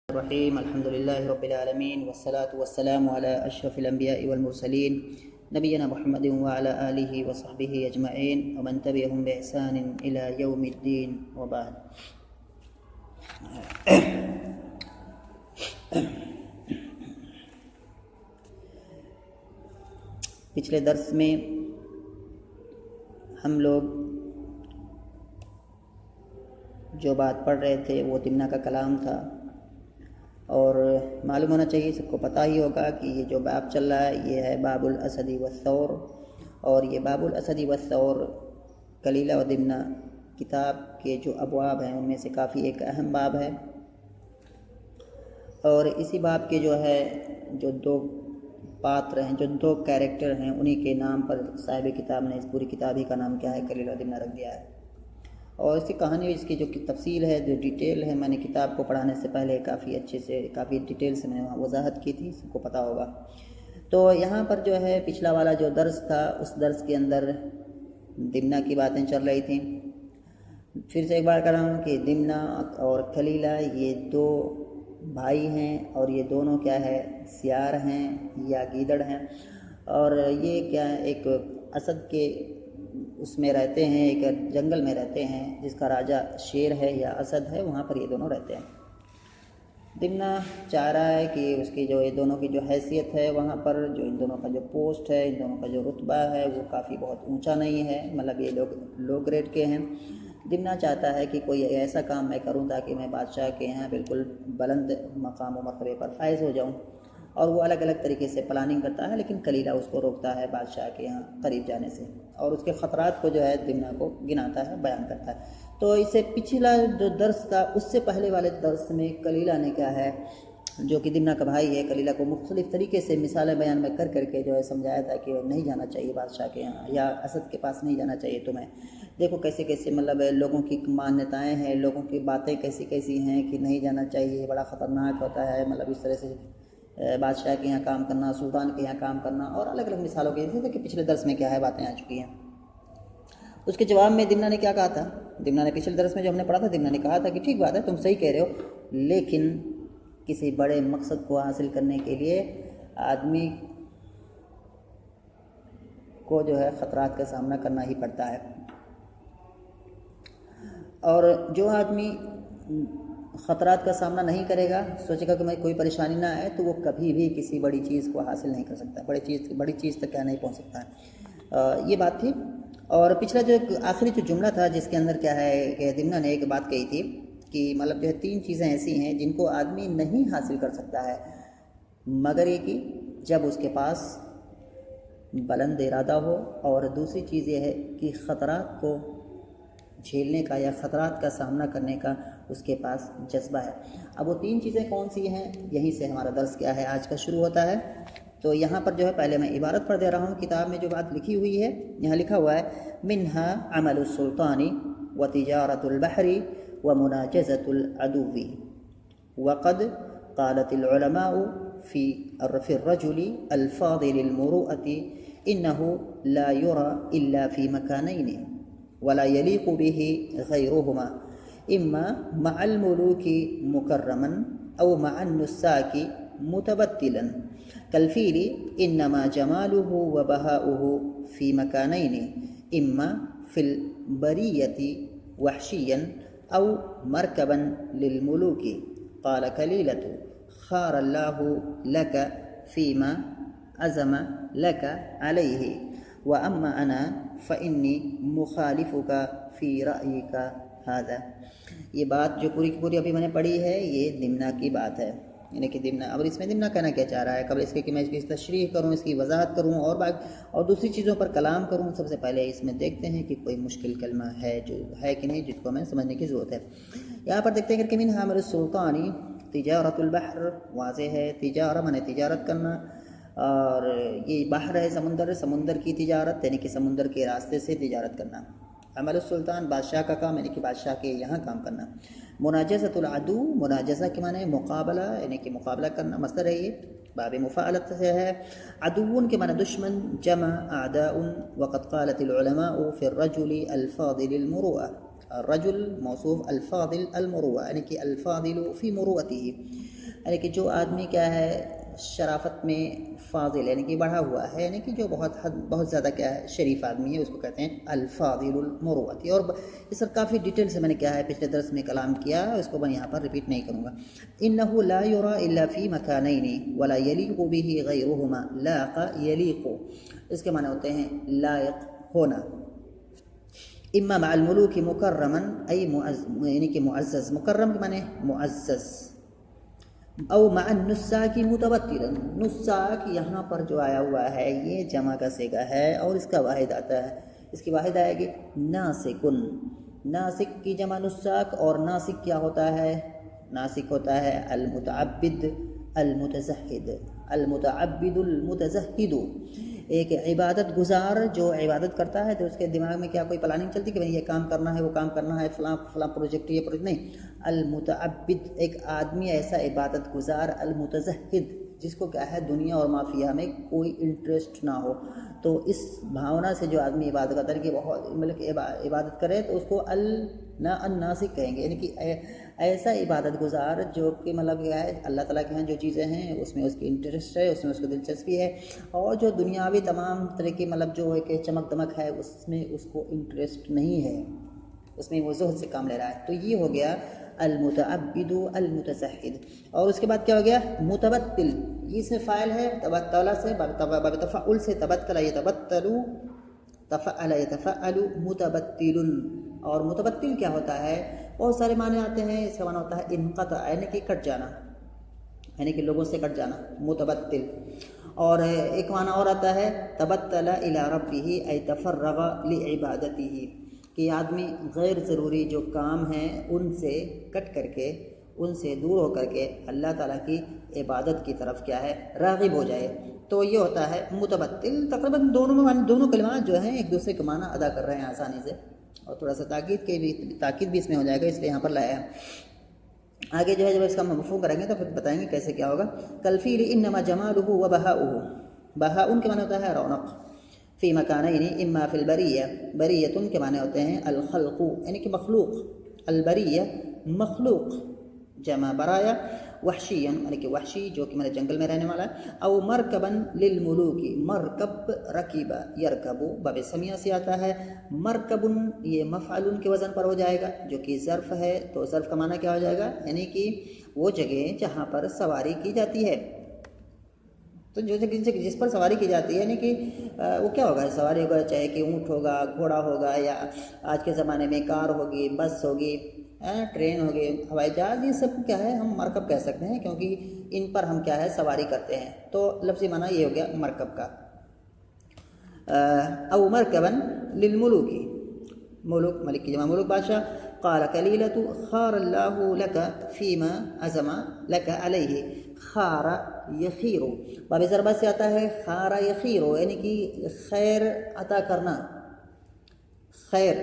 الرحيم الحمد لله رب العالمين والصلاة والسلام على أشرف الأنبياء والمرسلين نبينا محمد وعلى آله وصحبه أجمعين ومن تبعهم بإحسان إلى يوم الدين وبعد. پچھلے درس میں ہم لوگ جو بات پڑھ رہے تھے وہ دمنہ کا کلام تھا، اور معلوم ہونا چاہیے، سب کو پتہ ہی ہوگا کہ یہ جو باب چل رہا ہے یہ ہے باب الاسد والثور، اور یہ باب الاسد والثور کلیلہ و دمنہ کتاب کے جو ابواب ہیں ان میں سے کافی ایک اہم باب ہے، اور اسی باب کے جو ہے جو دو پاتر ہیں، جو دو کیریکٹر ہیں، انہی کے نام پر صاحب کتاب نے اس پوری کتاب ہی کا نام کیا ہے، کلیلہ و دمنہ رکھ دیا ہے. اور اس کی کہانی، اس کی جو تفصیل ہے، جو ڈیٹیل ہے، میں نے کتاب کو پڑھانے سے پہلے کافی ڈیٹیل سے میں نے وہاں وضاحت کی تھی، سب کو پتہ ہوگا. تو یہاں پر جو ہے پچھلا والا جو درس تھا اس درس کے اندر دمنہ کی باتیں چل رہی تھیں. پھر سے ایک بار کہہ رہا ہوں کہ دمنہ اور کلیلہ یہ دو بھائی ہیں، اور یہ دونوں کیا ہے، سیار ہیں یا گیدڑ ہیں، اور یہ کیا ہے، ایک اسد کے اس میں رہتے ہیں، ایک جنگل میں رہتے ہیں جس کا راجہ شیر ہے یا اسد ہے، وہاں پر یہ دونوں رہتے ہیں. دمنہ چاہ رہا ہے کہ اس کی جو یہ دونوں کی جو حیثیت ہے وہاں پر، جو ان دونوں کا جو پوسٹ ہے، ان دونوں کا جو رتبہ ہے وہ کافی بہت اونچا نہیں ہے، مطلب یہ لوگ لو گریڈ کے ہیں. دمنہ چاہتا ہے کہ کوئی ایسا کام میں کروں تاکہ میں بادشاہ کے یہاں بالکل بلند مقام و مرتبے پر فائز ہو جاؤں، اور وہ الگ الگ طریقے سے پلاننگ کرتا ہے، لیکن کلیلہ اس کو روکتا ہے بادشاہ کے یہاں قریب جانے سے، اور اس کے خطرات کو جو ہے دمنہ کو گناتا ہے، بیان کرتا ہے. تو اس سے پچھلا جو درس تھا اس سے پہلے والے درس میں کلیلہ نے کیا ہے، جو کہ دمنہ کا بھائی ہے، کلیلہ کو مختلف طریقے سے مثالیں بیان میں کر کے جو ہے سمجھایا تھا کہ نہیں جانا چاہیے بادشاہ کے یہاں، یا اسد کے پاس نہیں جانا چاہیے تمہیں. دیکھو کیسے کیسے مطلب لوگوں کی مانیتائیں ہیں، لوگوں کی باتیں کیسی کیسی ہیں کہ نہیں جانا چاہیے، بڑا خطرناک ہوتا ہے، مطلب اس طرح سے بادشاہ کے یہاں کام کرنا، سلطان کے یہاں کام کرنا، اور الگ الگ مثالوں کے جیسے کہ پچھلے درس میں کیا ہے باتیں آ چکی ہیں. اس کے جواب میں دمنہ نے کیا کہا تھا؟ دمنہ نے پچھلے درس میں جو ہم نے پڑھا تھا، دمنہ نے کہا تھا کہ ٹھیک بات ہے، تم صحیح کہہ رہے ہو، لیکن کسی بڑے مقصد کو حاصل کرنے کے لیے آدمی کو جو ہے خطرات کا سامنا کرنا ہی پڑتا ہے، اور جو آدمی خطرات کا سامنا نہیں کرے گا، سوچے گا کہ میں کوئی پریشانی نہ آئے، تو وہ کبھی بھی کسی بڑی چیز کو حاصل نہیں کر سکتا، بڑی چیز تک کیا نہیں پہنچ سکتا ہے. یہ بات تھی. اور پچھلا جو آخری جو جملہ تھا جس کے اندر کیا ہے کہ دمنہ نے ایک بات کہی تھی کہ مطلب جو ہے 3 چیزیں ایسی ہیں جن کو آدمی نہیں حاصل کر سکتا ہے مگر یہ کہ جب اس کے پاس بلند ارادہ ہو، اور دوسری چیز یہ ہے کہ خطرات کو جھیلنے کا یا خطرات کا سامنا کرنے کا اس کے پاس جذبہ ہے. اب وہ 3 چیزیں کون سی ہیں، یہیں سے ہمارا درس کیا ہے آج کا شروع ہوتا ہے. تو یہاں پر جو ہے پہلے میں عبارت پڑھ دے رہا ہوں، کتاب میں جو بات لکھی ہوئی ہے یہاں لکھا ہوا ہے، منہا عمل السلطان وتجارت البحر ومناجزة العدو وقد قالت العلماء في الرجل الفاضل المروءة إنه لا يرى إلا في مكانين ولا يليق به غيرهما، إما مع الملوك مكرما أو مع النساك متبتلا كالفيل، إنما جماله وبهاؤه في مكانين، إما في البرية وحشيا أو مركبا للملوك. قال كليلة خار الله لك فيما عزم لك عليه، وأما أنا فإني مخالفك في رأيك هذا. یہ بات جو پوری کی پوری ابھی میں نے پڑھی ہے یہ دمنہ کی بات ہے، یعنی کہ دمنہ، اب اس میں دمنہ کہنا کیا چاہ رہا ہے، قبل اس کے کہ میں اس کی تشریح کروں، اس کی وضاحت کروں اور دوسری چیزوں پر کلام کروں، سب سے پہلے اس میں دیکھتے ہیں کہ کوئی مشکل کلمہ ہے جو ہے کہ نہیں، جس کو ہمیں سمجھنے کی ضرورت ہے. یہاں پر دیکھتے ہیں کہ من عمل السلطان تجارت البحر، واضح ہے تجارہ مانے تجارت کرنا، اور یہ بحر ہے سمندر کی تجارت، یعنی کہ سمندر کے راستے سے تجارت کرنا. عمل السلطان بادشاہ کا کام، یعنی کہ بادشاہ کے یہاں کام کرنا. مناجزۃ العدو، مناجزہ کے معنی مقابلہ، یعنی کہ مقابلہ کرنا، مصدر ہے یہ، باب مفاعلت سے ہے. عدو کے معنی دشمن، جمع اعداء. وقد قالت العلماء في الرجل الفاضل المروءة، الرجل موصوف الفاضل المروءة، یعنی کہ الفاضل في مروءته. یعنی کہ جو آدمی کیا ہے شرافت میں فاضل یعنی کہ بڑھا ہوا ہے، یعنی کہ جو بہت زیادہ کیا ہے شریف آدمی ہے، اس کو کہتے ہیں الفاضل المروتی۔ اور اس پر کافی ڈیٹیل سے میں نے کیا ہے پچھلے درس میں کلام کیا، اس کو میں یہاں پر ریپیٹ نہیں کروں گا۔ انه لا يرى الا في مكانين ولا يليق به غيرهما۔ لاق يليق، اس کے معنی ہوتے ہیں لائق ہونا۔ اما مع الملوک مکرما ای یعنی کہ معزز، مکرم کے معنی معزز، او مع النساک متبتلا۔ نساک یہاں پر جو آیا ہوا ہے یہ جمع کا صیغہ ہے اور اس کا واحد آتا ہے، اس کی واحد آئے گی ناسکن۔ ناسک کی جمع نساک، اور ناسک کیا ہوتا ہے؟ ناسک ہوتا ہے المتعبد المتزہد، المتعبد المتزہد، ایک عبادت گزار جو عبادت کرتا ہے تو اس کے دماغ میں کیا کوئی پلاننگ چلتی کہ یہ کام کرنا ہے، وہ کام کرنا ہے، فلاں فلاں پروجیکٹ، یہ پروجیکٹ نہیں۔ المتعبد ایک آدمی ایسا عبادت گزار، المتزہد جس کو کیا ہے دنیا اور مافیہ میں کوئی انٹرسٹ نہ ہو، تو اس بھاونا سے جو آدمی عبادت کرتا ہے کہ بہت مطلب کہ عبادت کرے تو اس کو الناسک کہیں گے، یعنی کہ ایسا عبادت گزار جو کہ مطلب کیا ہے اللہ تعالیٰ کے ہاں جو چیزیں ہیں اس میں اس کی انٹرسٹ ہے، اس میں اس کو دلچسپی ہے، اور جو دنیاوی تمام طرح کی مطلب جو ہے کہ چمک دمک ہے اس میں اس کو انٹرسٹ نہیں ہے، اس میں وہ زہد سے کام لے رہا ہے۔ تو یہ ہو گیا المتعبد المتزہد۔ اور اس کے بعد کیا ہو گیا متبتل، یہ اس میں فاعل ہے تبتل سے، باب تفعل سے، تبتل یتبتل، تفعل یتفعل، متبتل۔ اور متبتل کیا ہوتا ہے؟ بہت سارے معنی آتے ہیں، اس کا معنی ہوتا ہے انقطع یعنی کہ کٹ جانا، یعنی کہ لوگوں سے کٹ جانا، متبتل۔ اور ایک معنی اور آتا ہے تبتل الی ربہ ای تفرغ لعبادتہ، کہ آدمی غیر ضروری جو کام ہیں ان سے کٹ کر کے، ان سے دور ہو کر کے اللہ تعالیٰ کی عبادت کی طرف کیا ہے راغب ہو جائے، تو یہ ہوتا ہے متبتل۔ تقریباً دونوں کلمات جو ہیں ایک دوسرے کے معنی ادا کر رہے ہیں آسانی سے، اور تھوڑا سا تاکید بھی اس میں ہو جائے گا، اس لیے یہاں پر لایا ہے۔ آگے جو ہے جب اس کا مفہوم کریں گے تو پھر بتائیں گے کیسے کیا ہوگا۔ کالفیل انما جمالہ و بہاؤہ، بہاء کے معنی ہوتا ہے رونق، فی مکانین اما فی البریہ، بریۃ کے معنی ہوتے ہیں الخلق یعنی کہ مخلوق، البریہ مخلوق جمع برایا، وحشیا یعنی کہ وحشی جو کہ میرے جنگل میں رہنے والا ہے، او مرکبا للملوک، مرکب رکیب یرکب باب سمیہ سے آتا ہے، مرکب یہ مفعل کے وزن پر ہو جائے گا جو کہ ظرف ہے، تو ظرف کا معنی کیا ہو جائے گا؟ یعنی کہ وہ جگہ جہاں پر سواری کی جاتی ہے، تو جو جس پر سواری کی جاتی ہے یعنی کہ وہ کیا ہوگا؟ سواری ہوگا، چاہے کہ اونٹ ہوگا، گھوڑا ہوگا، یا آج کے زمانے میں کار ہوگی، بس ہوگی، ٹرین ہوگی، ہوائی جہاز، یہ سب کیا ہے ہم مرکب کہہ سکتے ہیں کیونکہ ان پر ہم کیا ہے سواری کرتے ہیں، تو لفظی معنی یہ ہو گیا مرکب کا۔ او مرکبا للملوک، ملوک ملک کی جمع ملوک بادشاہ۔ قال کلیلۃ خار اللہ لک فیما عزم لک علیہ، خار یخیر باب ضربہ سے آتا ہے، خار یخیر یعنی کہ خیر عطا کرنا، خیر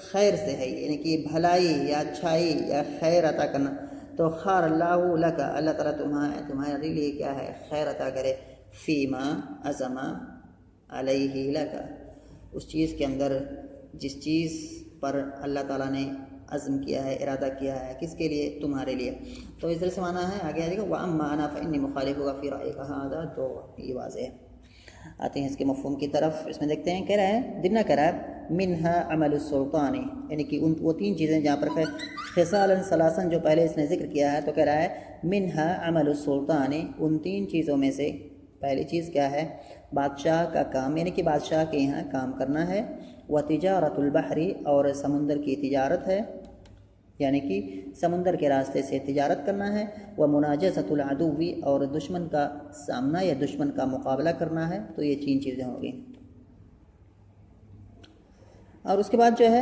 خیر سے ہے یعنی کہ بھلائی یا اچھائی یا خیر عطا کرنا، تو خار اللہ لک، اللہ تعالیٰ تمہارے لیے کیا ہے خیر عطا کرے، فیما عزم علیہ لک، اس چیز کے اندر جس چیز پر اللہ تعالیٰ نے عزم کیا ہے، ارادہ کیا ہے، کس کے لیے؟ تمہارے لیے۔ تو اس طرح سے معنی ہے، آگے آئے گا وَأَمَّا أَنَا فَإِنِّي مُخَالِفُكَ فِي رَأْيِكَ هَذَا، تو یہ واضح ہے۔ آتے ہیں اس کے مفہوم کی طرف، اس میں دیکھتے ہیں، کہہ رہا ہے دمنا کہہ رہا ہے منها عمل السلطان، یعنی کہ وہ تین چیزیں جہاں پر خصالاً ثلاثاً جو پہلے اس نے ذکر کیا ہے، تو کہہ رہا ہے منها عمل السلطان، ان تین چیزوں میں سے پہلی چیز کیا ہے؟ بادشاہ کا کام، یعنی کہ بادشاہ کے یہاں کام کرنا ہے، وتجارت البحر، اور سمندر کی تجارت ہے، یعنی کہ سمندر کے راستے سے تجارت کرنا ہے، ومناجزۃ العدو، اور دشمن کا سامنا یا دشمن کا مقابلہ کرنا ہے، تو یہ تین چیزیں ہوں گی۔ اور اس کے بعد جو ہے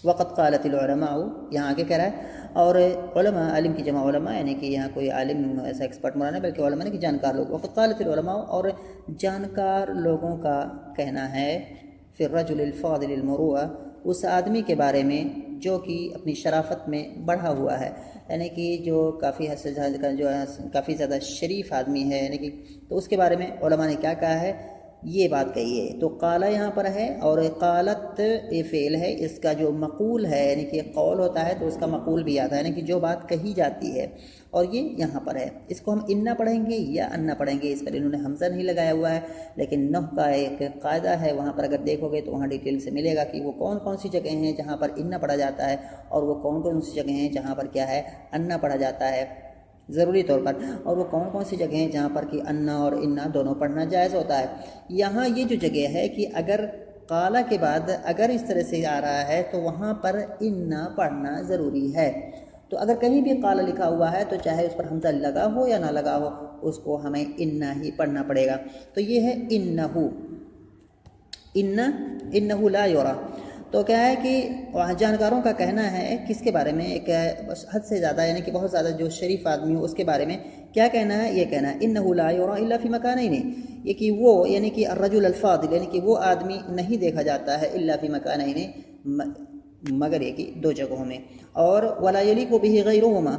وقت قالت العلماء، یہاں آگے کہہ رہا ہے، اور علماء عالم کی جمع علماء، یعنی کہ یہاں کوئی عالم ایسا ایکسپرٹ مراد نہیں بلکہ علماء نے کہ جانکار لوگ، وقت قالت العلماء، اور جانکار لوگوں کا کہنا ہے، فی الرجل الفاضل المروءہ، اس آدمی کے بارے میں جو کہ اپنی شرافت میں بڑھا ہوا ہے، یعنی کہ جو کافی حد سے جو کافی زیادہ شریف آدمی ہے، یعنی کہ تو اس کے بارے میں علماء نے کیا کہا ہے؟ یہ بات کہی ہے۔ تو قال یہاں پر ہے، اور قالت یہ فعل ہے، اس کا جو مقول ہے یعنی کہ قول ہوتا ہے تو اس کا مقول بھی آتا ہے، یعنی کہ جو بات کہی جاتی ہے، اور یہ یہاں پر ہے۔ اس کو ہم انا پڑھیں گے یا انا پڑھیں گے، اس پر انہوں نے حمزہ نہیں لگایا ہوا ہے، لیکن نحو کا ایک قاعدہ ہے، وہاں پر اگر دیکھو گے تو وہاں ڈیٹیل سے ملے گا کہ وہ کون کون سی جگہیں ہیں جہاں پر انا پڑھا جاتا ہے، اور وہ کون کون سی جگہیں ہیں جہاں پر کیا ہے، انا پڑھا جاتا ہے ضروری طور پر، اور وہ کون کون سی جگہیں ہیں جہاں پر کہ انا اور انا دونوں پڑھنا جائز ہوتا ہے۔ یہاں یہ جو جگہ ہے کہ اگر قالا کے بعد اگر اس طرح سے آ رہا ہے تو وہاں پر انا پڑھنا ضروری ہے۔ تو اگر کہیں بھی قالا لکھا ہوا ہے تو چاہے اس پر حمزہ لگا ہو یا نہ لگا ہو، اس کو ہمیں انا ہی پڑھنا پڑے گا۔ تو یہ ہے انہو، انہو لا یرا۔ تو کیا ہے کہ جانکاروں کا کہنا ہے کس کے بارے میں، ایک حد سے زیادہ یعنی کہ بہت زیادہ جو شریف آدمی ہو اس کے بارے میں کیا کہنا ہے، یہ کہنا ہے انہو لا یرا الا فی مکانین، یہ کہ وہ یعنی کہ الرجل الفاضل یعنی کہ وہ آدمی نہیں دیکھا جاتا ہے الا فی مکانین مگر یہ کہ دو جگہوں میں، اور ولا یلیق بہ غیرہما،